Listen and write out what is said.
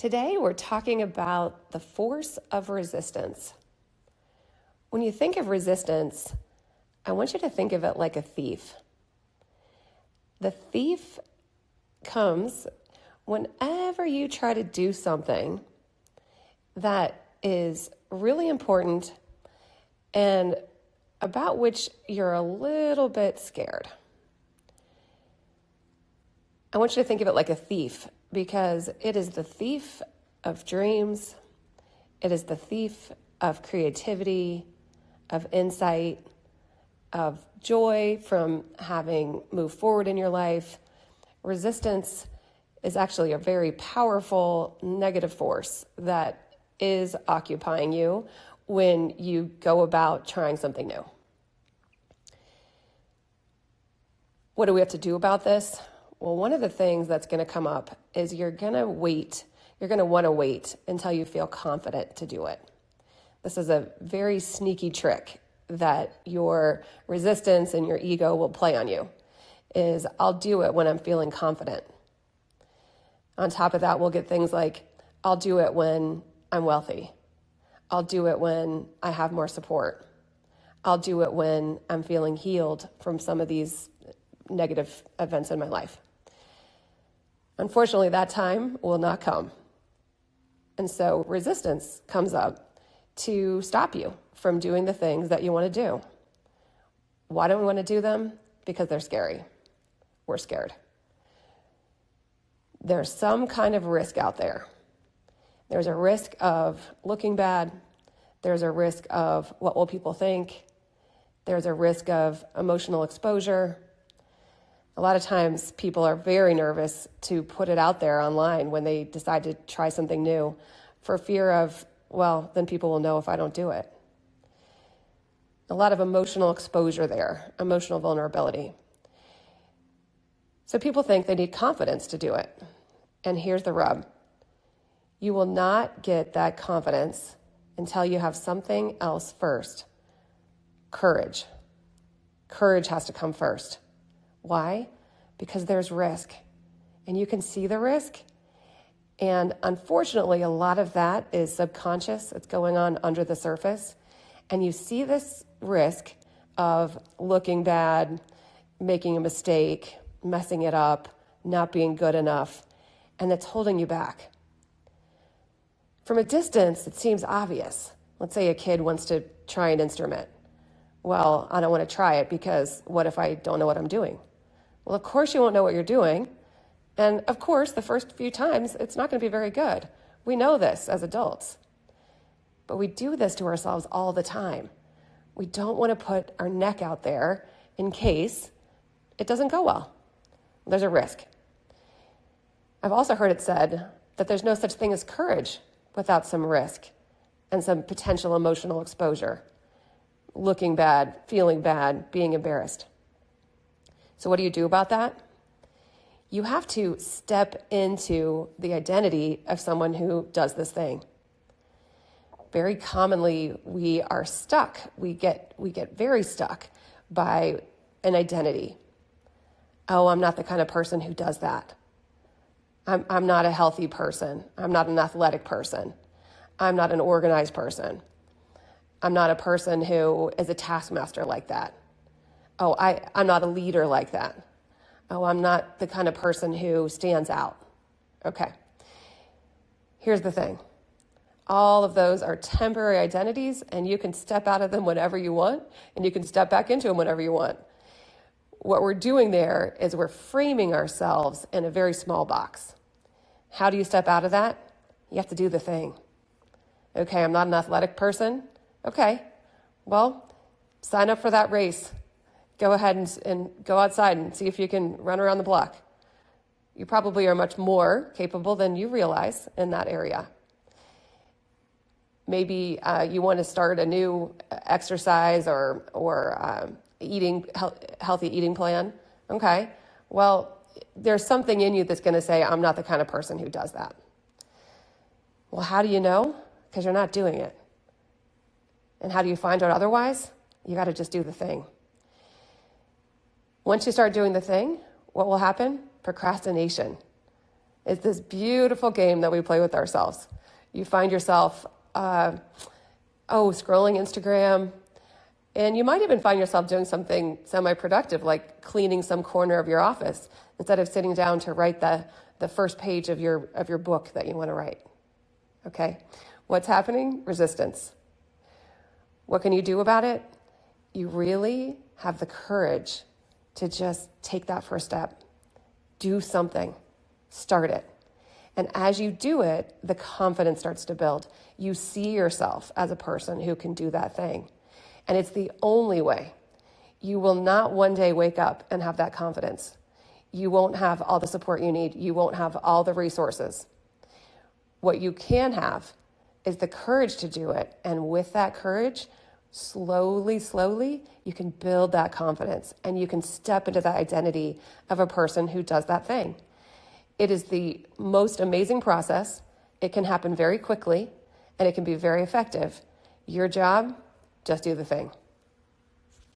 Today, we're talking about the force of resistance. When you think of resistance, I want you to think of it like a thief. The thief comes whenever you try to do something that is really important and about which you're a little bit scared. I want you to think of it like a thief because it is the thief of dreams. It is the thief of creativity, of insight, of joy from having moved forward in your life. Resistance is actually a very powerful negative force that is occupying you when you go about trying something new. What do we have to do about this? Well, one of the things that's going to come up is you're going to want to wait until you feel confident to do it. This is a very sneaky trick that your resistance and your ego will play on you, is I'll do it when I'm feeling confident. On top of that, we'll get things like, I'll do it when I'm wealthy. I'll do it when I have more support. I'll do it when I'm feeling healed from some of these negative events in my life. Unfortunately, that time will not come. And so resistance comes up to stop you from doing the things that you want to do. Why don't we want to do them? Because they're scary. We're scared. There's some kind of risk out there. There's a risk of looking bad. There's a risk of what will people think. There's a risk of emotional exposure. A lot of times people are very nervous to put it out there online when they decide to try something new for fear of, well, then people will know if I don't do it. A lot of emotional exposure there, emotional vulnerability. So people think they need confidence to do it. And here's the rub. You will not get that confidence until you have something else first. Courage. Courage has to come first. Why? Because there's risk, and you can see the risk. And unfortunately, a lot of that is subconscious. It's going on under the surface. And you see this risk of looking bad, making a mistake, messing it up, not being good enough, and it's holding you back. From a distance, it seems obvious. Let's say a kid wants to try an instrument. Well, I don't want to try it because what if I don't know what I'm doing? Well, of course you won't know what you're doing. And of course, the first few times, it's not going to be very good. We know this as adults. But we do this to ourselves all the time. We don't want to put our neck out there in case it doesn't go well. There's a risk. I've also heard it said that there's no such thing as courage without some risk and some potential emotional exposure. Looking bad, feeling bad, being embarrassed. So what do you do about that? You have to step into the identity of someone who does this thing. Very commonly, we are stuck. We get very stuck by an identity. Oh, I'm not the kind of person who does that. I'm not a healthy person. I'm not an athletic person. I'm not an organized person. I'm not a person who is a taskmaster like that. Oh, I'm not a leader like that. Oh, I'm not the kind of person who stands out. Okay. Here's the thing. All of those are temporary identities, and you can step out of them whenever you want, and you can step back into them whenever you want. What we're doing there is we're framing ourselves in a very small box. How do you step out of that? You have to do the thing. Okay, I'm not an athletic person. Okay, well, sign up for that race. Go ahead and go outside and see if you can run around the block. You probably are much more capable than you realize in that area. Maybe you want to start a new exercise or healthy eating plan. Okay, well, there's something in you that's going to say, I'm not the kind of person who does that. Well, how do you know? Because you're not doing it. And how do you find out otherwise? You got to just do the thing. Once you start doing the thing, what will happen? Procrastination. It's this beautiful game that we play with ourselves. You find yourself, scrolling Instagram, and you might even find yourself doing something semi-productive, like cleaning some corner of your office, instead of sitting down to write the first page of your book that you want to write. Okay? What's happening? Resistance. What can you do about it? You really have the courage to just take that first step. Do something. Start it. And as you do it, the confidence starts to build. You see yourself as a person who can do that thing. And it's the only way. You will not one day wake up and have that confidence. You won't have all the support you need. You won't have all the resources. What you can have is the courage to do it. And with that courage, slowly, you can build that confidence and you can step into that identity of a person who does that thing. It is the most amazing process. It can happen very quickly and it can be very effective. Your job, just do the thing.